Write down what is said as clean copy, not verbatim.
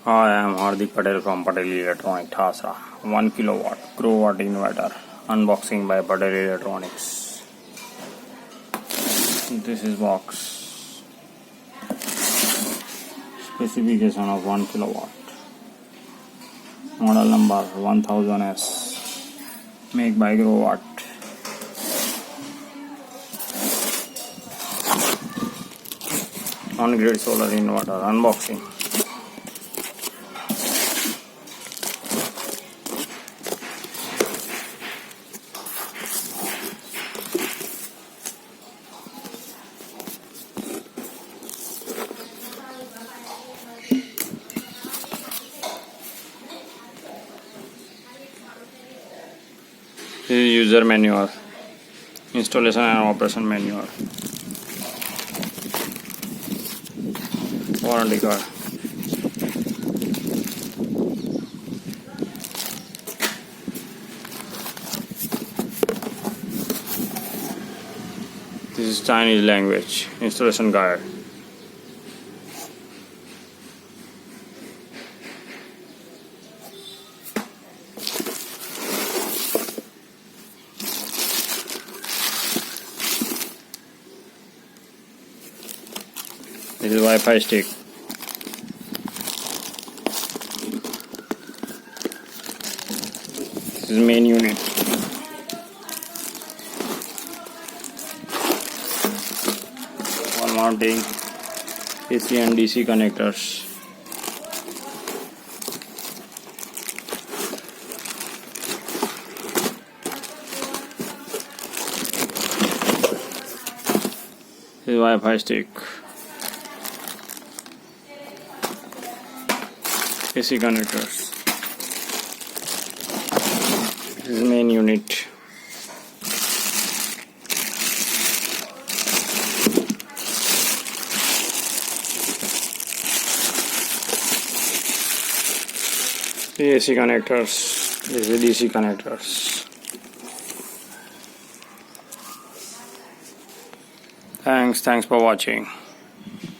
Hi, I am Hardik Patel from Patel Electronic Thasra. 1 kilowatt Growatt inverter. Unboxing by Patel Electronics. This is box. Specification of 1 kilowatt. Model number 1000S. Made by Growatt. On-grid solar inverter. Unboxing. This is user manual, installation and operation manual, warranty card. This is Chinese language, installation guide. This is Wi-Fi stick. This is main unit. Wall mounting, AC and DC connectors. This is Wi-Fi stick. AC connectors. This is main unit. The AC connectors. This is DC connectors. Thanks for watching.